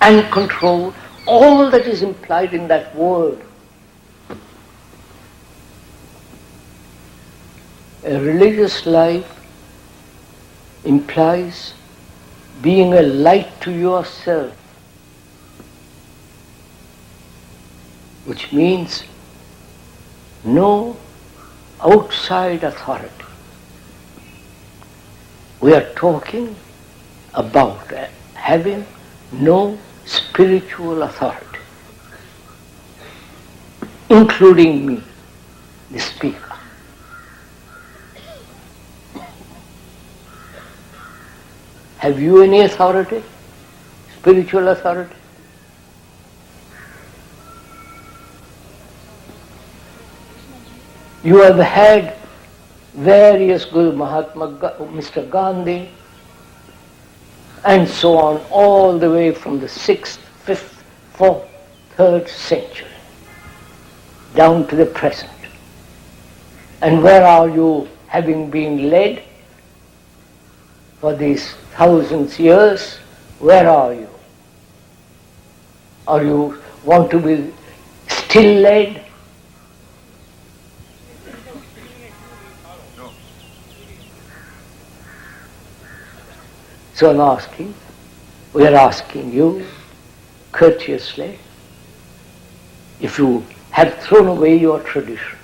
and control all that is implied in that word. A religious life implies being a light to yourself, which means no outside authority. We are talking about having no spiritual authority, including me, the speaker. Have you any authority? Spiritual authority? You have had various Guru Mahatma, Mr. Gandhi, and so on, all the way from the 6th, 5th, 4th, 3rd century, down to the present. And where are you, having been led for these thousands of years? Where are you? Or you want to be still led? So we are asking you courteously, if you have thrown away your traditions.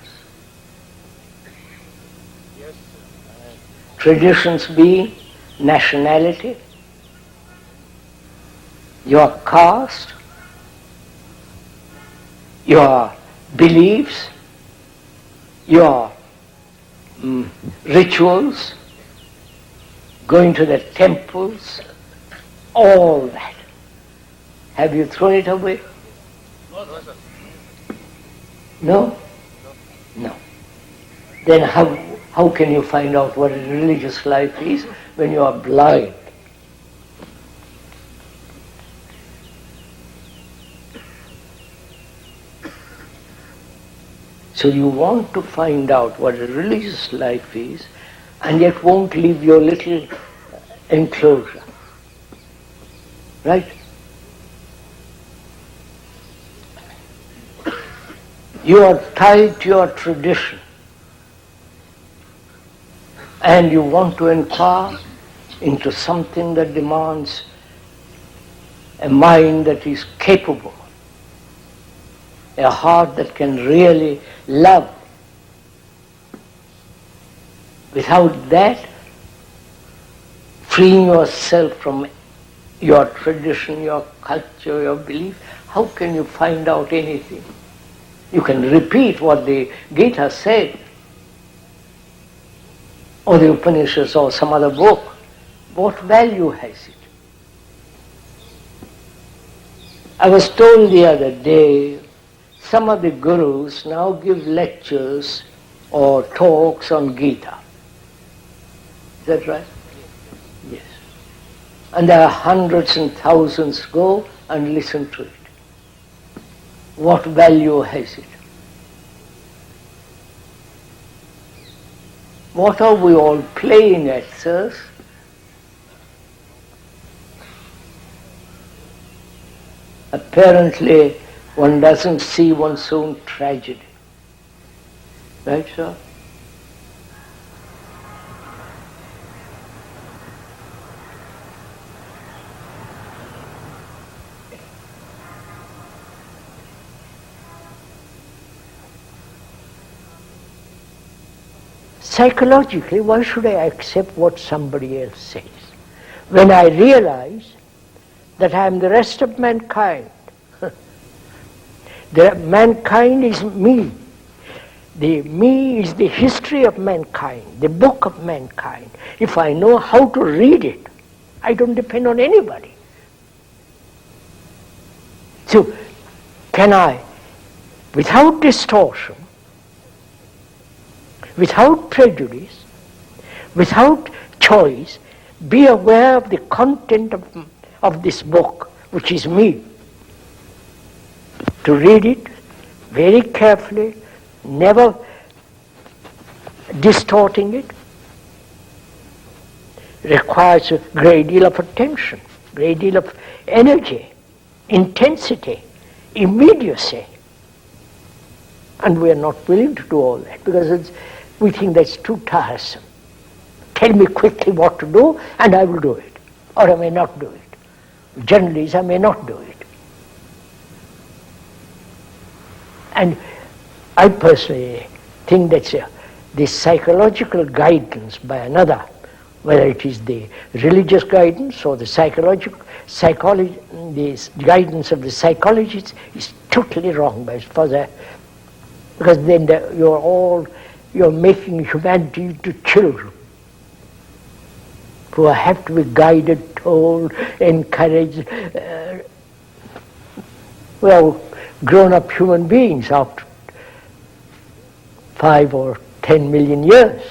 Traditions being nationality, your caste, your beliefs, your rituals, going to the temples, all that. Have you thrown it away? No? No. Then how can you find out what a religious life is when you are blind? So you want to find out what a religious life is, and yet won't leave your little enclosure. Right? You are tied to your tradition, and you want to inquire into something that demands a mind that is capable, a heart that can really love. Without that, freeing yourself from your tradition, your culture, your belief, how can you find out anything? You can repeat what the Gita said, or the Upanishads, or some other book. What value has it? I was told the other day, some of the gurus now give lectures or talks on Gita. Is that right? Yes. And there are hundreds and thousands go and listen to it. What value has it? What are we all playing at, sirs? Apparently, one doesn't see one's own tragedy. Right, sir? Psychologically, why should I accept what somebody else says? When I realize that I am the rest of mankind, mankind is me. The me is the history of mankind, the book of mankind. If I know how to read it, I don't depend on anybody. So, can I, without distortion, without prejudice, without choice, be aware of the content of this book, which is me? To read it very carefully, never distorting it, requires a great deal of attention, great deal of energy. intensity, immediacy. And we are not willing to do all that because we think that's too tiresome. Tell me quickly what to do and I will do it. Or I may not do it. Generally, I may not do it. And I personally think that this psychological guidance by another, whether it is the religious guidance or the the guidance of the psychologists, is totally wrong because then you're making humanity into children who have to be guided, told, encouraged. We are grown-up human beings after 5 or 10 million years.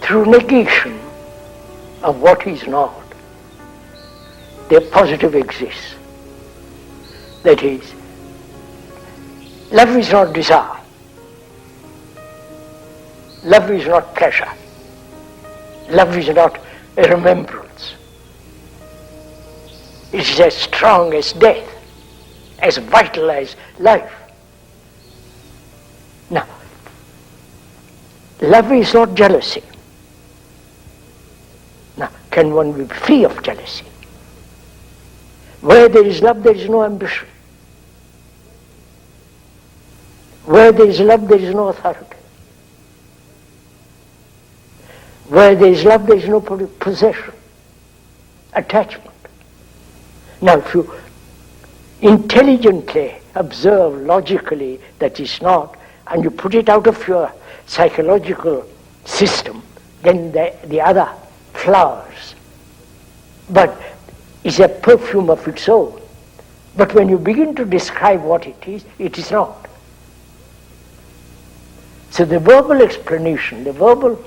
Through negation of what is not, the positive exists. That is, love is not desire. Love is not pleasure. Love is not a remembrance. It is as strong as death, as vital as life. Now, love is not jealousy. Now, can one be free of jealousy? Where there is love, there is no ambition. Where there is love, there is no authority. Where there is love, there is no possession, attachment. Now, if you intelligently observe logically that is not, and you put it out of your psychological system, then the other flowers, but is a perfume of its own. But when you begin to describe what it is not. So the verbal explanation, the verbal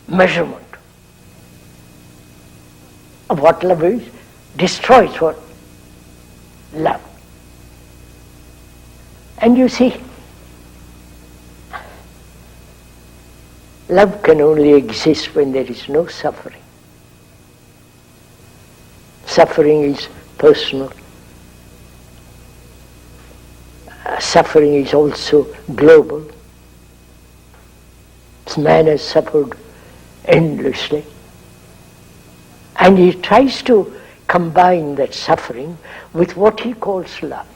measurement of what love is, destroys what love. And you see, love can only exist when there is no suffering. Suffering is personal. Suffering is also global. Man has suffered endlessly. And he tries to combine that suffering with what he calls love.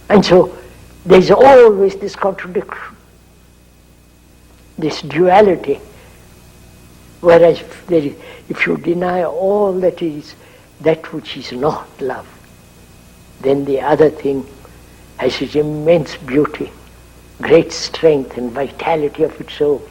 And so there's always this contradiction, this duality, whereas if you deny all that is that which is not love, then the other thing has its immense beauty, great strength and vitality of its own.